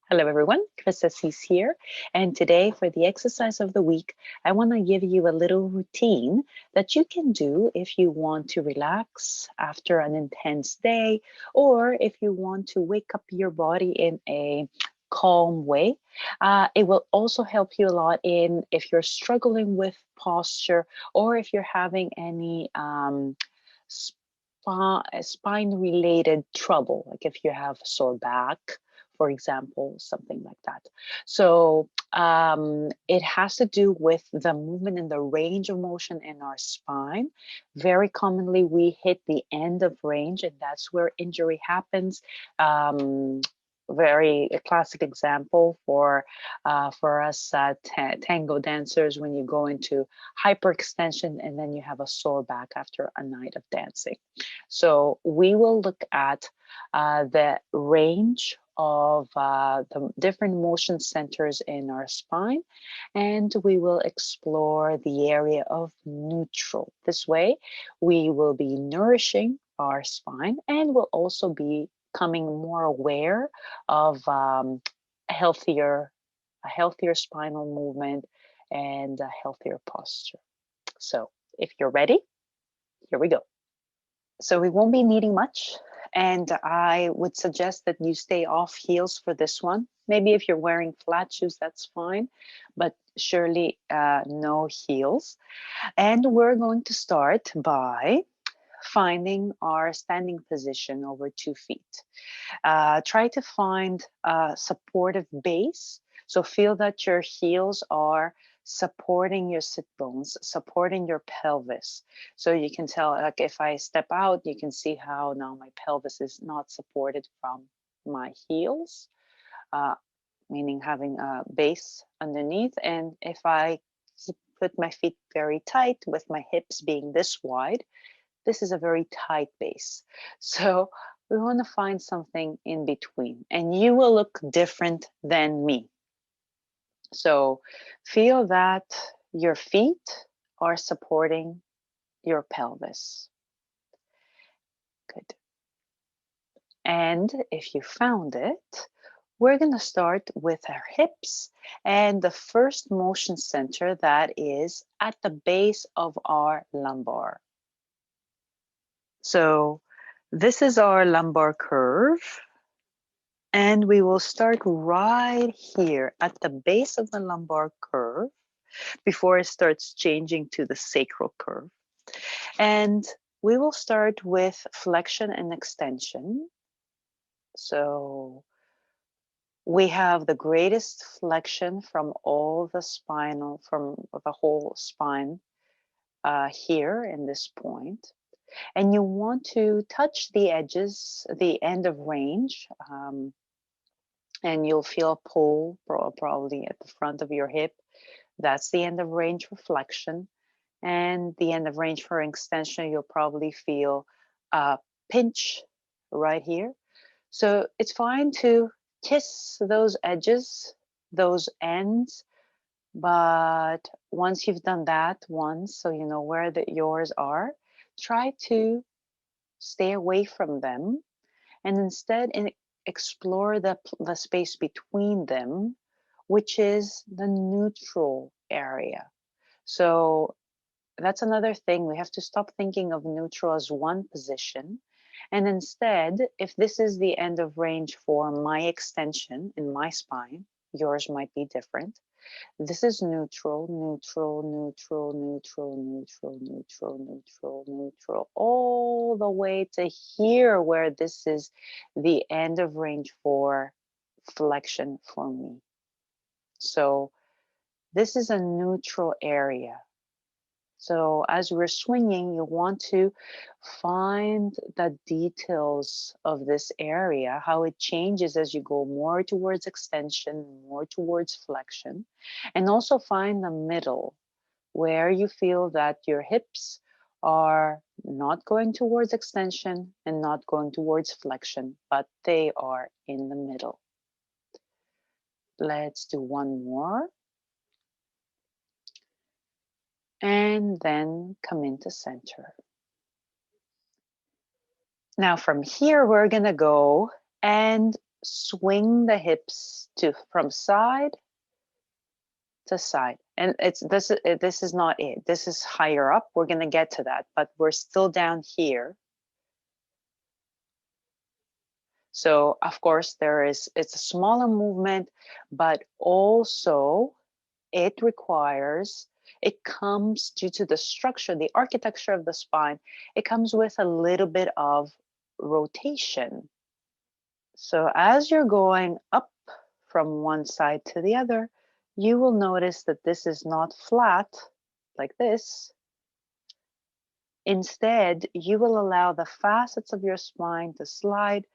Hello everyone, Chrisa is here, and today for the exercise of the week, I want to give you a little routine that you can do if you want to relax after an intense day, or if you want to wake up your body in a calm way. It will also help you a lot in if you're struggling with posture or if you're having any spine related trouble, like if you have sore back, for example, something like that. So it has to do with the movement and the range of motion in our spine. Very commonly, we hit the end of range, and that's where injury happens. Very a classic example for us tango dancers, when you go into hyperextension and then you have a sore back after a night of dancing. So we will look at the range of the different motion centers in our spine, and we will explore the area of neutral. This way, we will be nourishing our spine and will also be becoming more aware of a healthier spinal movement and a healthier posture. So if you're ready, here we go. So we won't be needing much, and I would suggest that you stay off heels for this one. Maybe if you're wearing flat shoes, that's fine, but surely no heels. And we're going to start by finding our standing position over 2 feet. Try to find a supportive base. So feel that your heels are supporting your sit bones, supporting your pelvis. So you can tell, like if I step out, you can see how now my pelvis is not supported from my heels, meaning having a base underneath. And if I put my feet very tight with my hips being this wide, this is a very tight base. So we want to find something in between, and you will look different than me. So feel that your feet are supporting your pelvis. Good. And if you found it, we're going to start with our hips and the first motion center that is at the base of our lumbar. So this is our lumbar curve, and we will start right here at the base of the lumbar curve before it starts changing to the sacral curve. And we will start with flexion and extension. So we have the greatest flexion from all the spinal, from the whole spine here in this point. And you want to touch the edges, the end of range, and you'll feel a pull probably at the front of your hip. That's the end of range for flexion. And the end of range for extension, you'll probably feel a pinch right here. So it's fine to kiss those edges, those ends, but once you've done that once, so you know where yours are, try to stay away from them and instead explore the space between them, which is the neutral area. So that's another thing. We have to stop thinking of neutral as one position. And instead, if this is the end of range for my extension in my spine, yours might be different. This is neutral, neutral, neutral, neutral, neutral, neutral, neutral, neutral, all the way to here where this is the end of range for flexion for me. So this is a neutral area. So as we're swinging, you want to find the details of this area, how it changes as you go more towards extension, more towards flexion, and also find the middle where you feel that your hips are not going towards extension and not going towards flexion, but they are in the middle. Let's do one more. And then come into center. Now from here, we're gonna go and swing the hips from side to side. And this is not it. This is higher up. We're going to get to that, but we're still down here. So of course it's a smaller movement, but also it comes due to the structure, the architecture of the spine, it comes with a little bit of rotation. So as you're going up from one side to the other, you will notice that this is not flat like this. Instead, you will allow the facets of your spine to slide,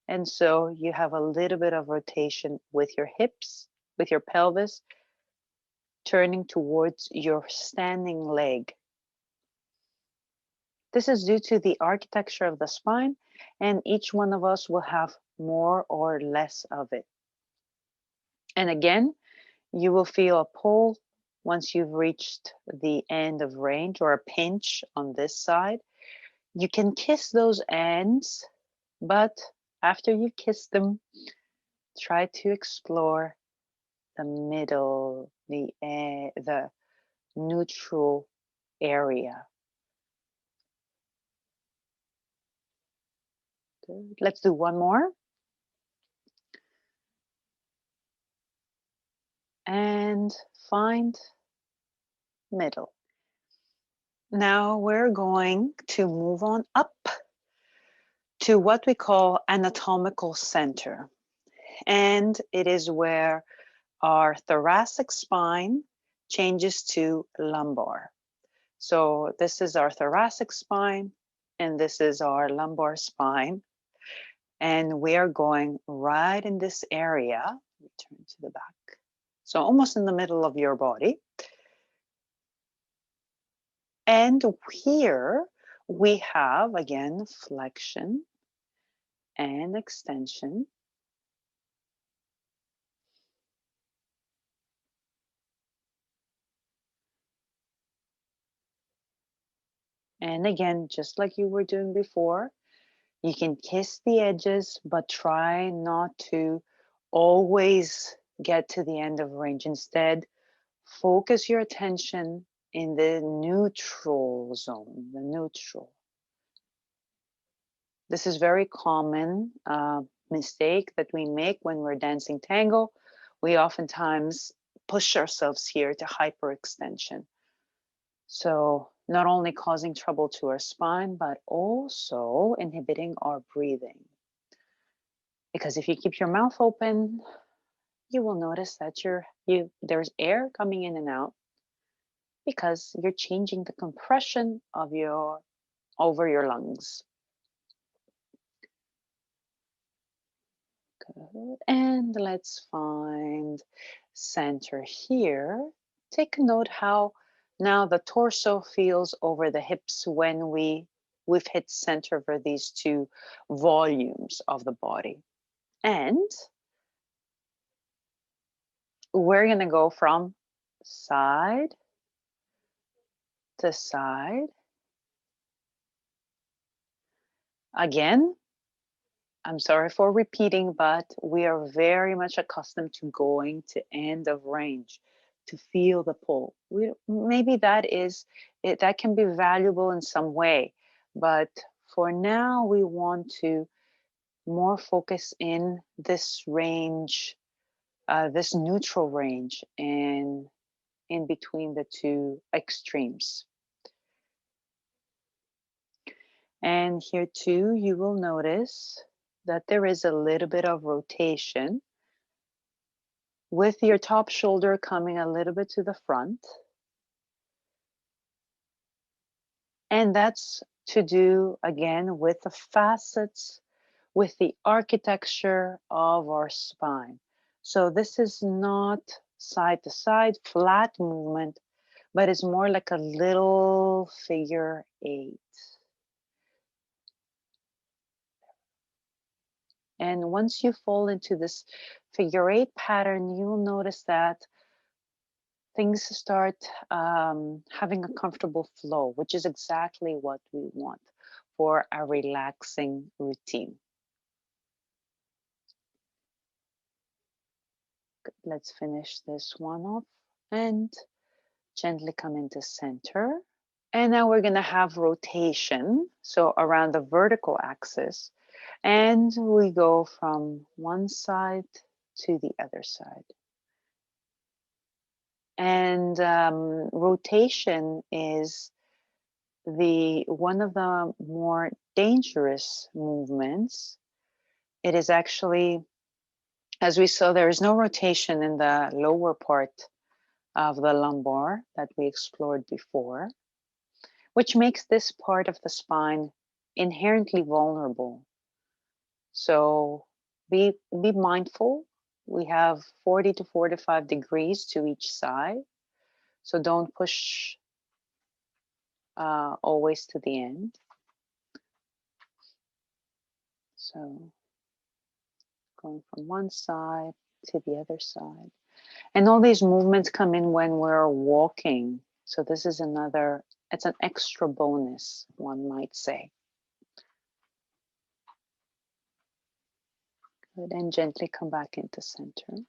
and so you have a little bit of rotation with your hips, with your pelvis, turning towards your standing leg. This is due to the architecture of the spine, and each one of us will have more or less of it. And again, you will feel a pull once you've reached the end of range, or a pinch on this side. You can kiss those ends, but after you kiss them, try to explore the middle, the neutral area. Good. Let's do one more. And find middle. Now we're going to move on up to what we call Anatomical Center. And it is where our thoracic spine changes to lumbar. So this is our thoracic spine, and this is our lumbar spine. And we are going right in this area. Return to the back. So almost in the middle of your body. And here we have, again, flexion and extension. And again, just like you were doing before, you can kiss the edges, but try not to always get to the end of range. Instead, focus your attention in the neutral zone, the neutral. This is very common mistake that we make when we're dancing tango. We oftentimes push ourselves here to hyperextension. So not only causing trouble to our spine, but also inhibiting our breathing. Because if you keep your mouth open, you will notice that there's air coming in and out, because you're changing the compression of over your lungs. Good. And let's find center here. Take note how now the torso feels over the hips when we've hit center for these two volumes of the body. And we're going to go from side to side. Again, I'm sorry for repeating, but we are very much accustomed to going to end of range to feel the pull. Maybe that can be valuable in some way, but for now we want to more focus in this range, this neutral range, and in between the two extremes. And here too, you will notice that there is a little bit of rotation with your top shoulder coming a little bit to the front. And that's to do, again, with the facets, with the architecture of our spine. So this is not side to side, flat movement, but it's more like a little figure 8. And once you fall into this figure 8 pattern, you'll notice that things start having a comfortable flow, which is exactly what we want for a relaxing routine. Let's finish this one off and gently come into center. And now we're going to have rotation, so around the vertical axis, and we go from one side to the other side. And rotation is one of the more dangerous movements. It is actually, as we saw, there is no rotation in the lower part of the lumbar that we explored before, which makes this part of the spine inherently vulnerable. So be mindful. We have 40 to 45 degrees to each side. So don't push always to the end. So going from one side to the other side. And all these movements come in when we're walking. So this is it's an extra bonus, one might say. Good, and gently come back into center.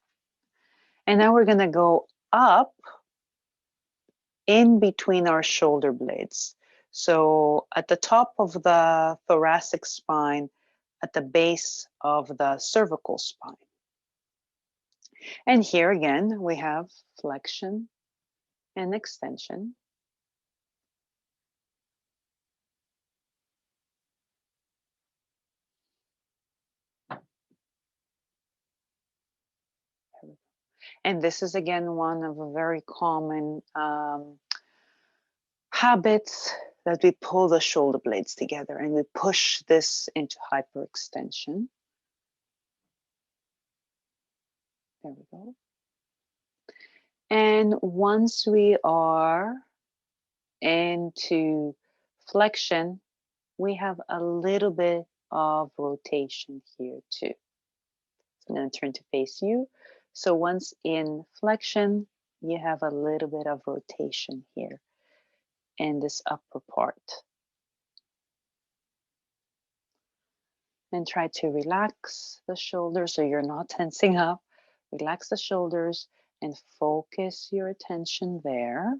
And now we're gonna go up in between our shoulder blades. So at the top of the thoracic spine, at the base of the cervical spine. And here again, we have flexion and extension. And this is again one of a very common habits that we pull the shoulder blades together and we push this into hyperextension. There we go. And once we are into flexion, we have a little bit of rotation here too. So I'm going to turn to face you. So once in flexion, you have a little bit of rotation here in this upper part. And try to relax the shoulders so you're not tensing up. Relax the shoulders and focus your attention there.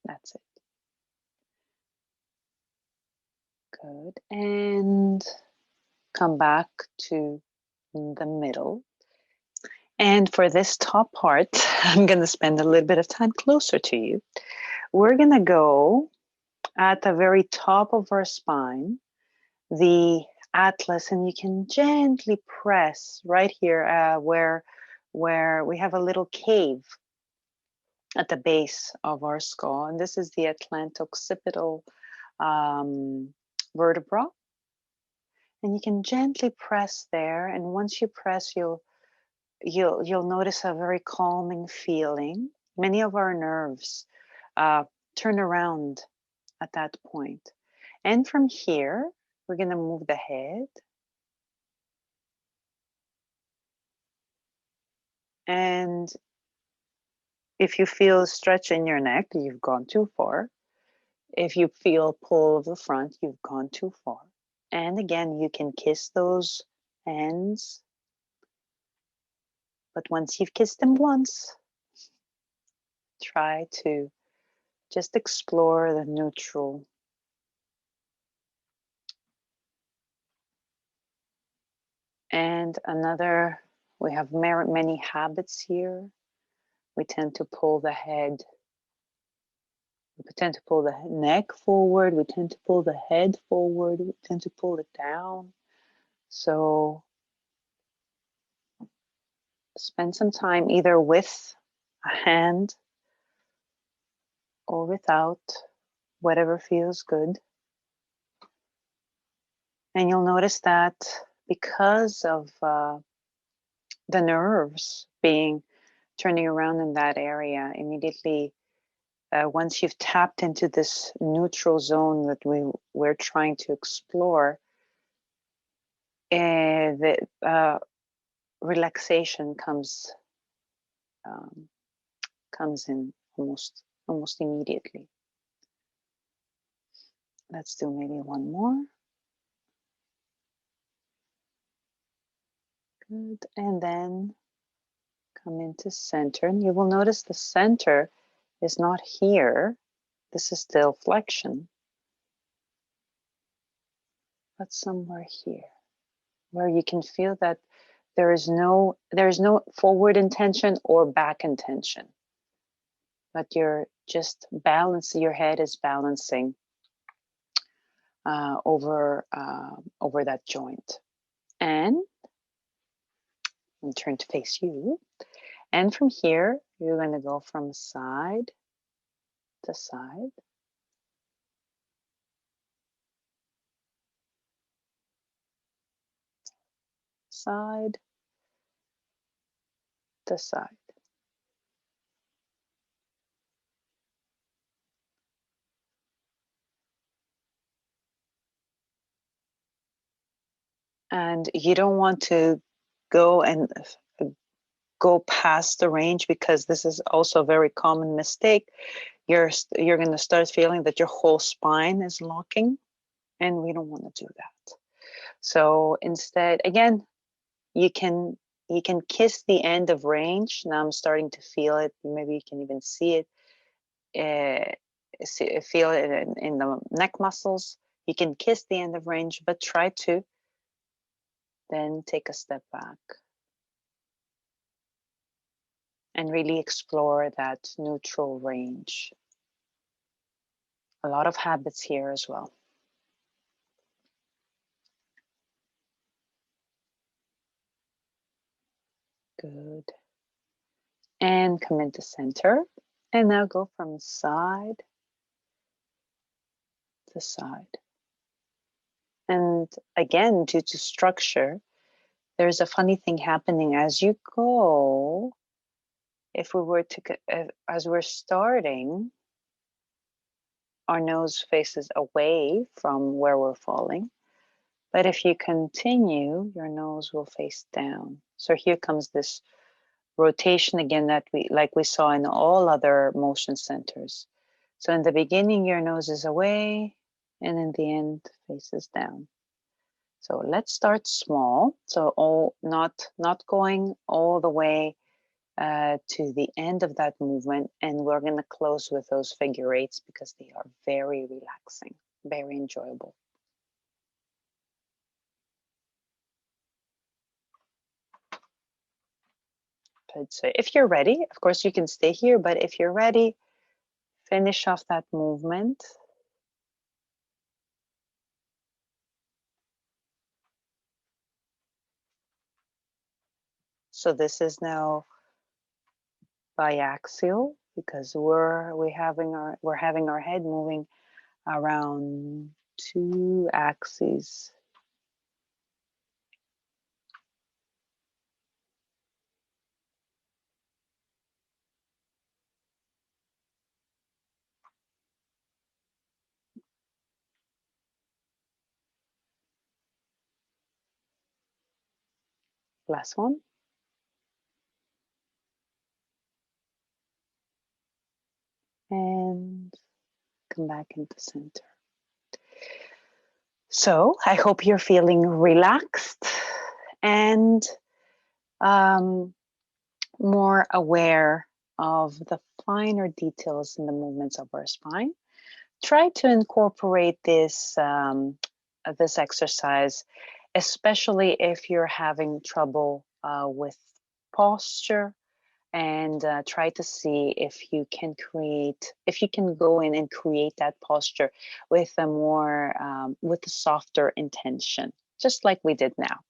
That's it. Good. And come back to the middle. And for this top part, I'm going to spend a little bit of time closer to you. We're going to go at the very top of our spine, the atlas, and you can gently press right here where we have a little cave at the base of our skull. And this is the atlanto-occipital vertebra. And you can gently press there. And once you press, you'll notice a very calming feeling. Many of our nerves turn around at that point. And from here, we're going to move the head. And if you feel a stretch in your neck, you've gone too far. If you feel pull of the front, you've gone too far. And again, you can kiss those hands. But once you've kissed them once, try to just explore the neutral. And we have many habits here. We tend to pull the head. We tend to pull the neck forward. We tend to pull the head forward. We tend to pull it down. So spend some time either with a hand or without, whatever feels good. And you'll notice that because of the nerves turning around in that area, immediately once you've tapped into this neutral zone that we're trying to explore, the relaxation comes in almost immediately. Let's do maybe one more. Good. And then come into center. And you will notice the center is not here. This is still flexion. But somewhere here, where you can feel that there is no forward intention or back intention. But you're just balancing, your head is balancing over that joint. And turn to face you. And from here, you're going to go from side to side. Side to side. And you don't want to go past the range, because this is also a very common mistake. You're going to start feeling that your whole spine is locking, and we don't want to do that. So instead, again, you can kiss the end of range. Now I'm starting to feel it. Maybe you can even see it. Feel it in the neck muscles. You can kiss the end of range, but try to then take a step back and really explore that neutral range. A lot of habits here as well. Good. And come into center. And now go from side to side. And again, due to structure, there's a funny thing happening as you go. If we were to, as we're starting, our nose faces away from where we're falling. But if you continue, your nose will face down. So here comes this rotation again that we saw in all other motion centers. So in the beginning, your nose is away, and in the end, faces down. So let's start small. So not going all the way to the end of that movement, and we're going to close with those figure eights because they are very relaxing, very enjoyable. Good. So if you're ready, of course you can stay here, but if you're ready, finish off that movement. So this is now biaxial because we're having our head moving around two axes. Last one. And come back into center. So I hope you're feeling relaxed and more aware of the finer details in the movements of our spine. Try to incorporate this exercise, especially if you're having trouble with posture, and try to see if you can go in and create that posture with a softer intention, just like we did now.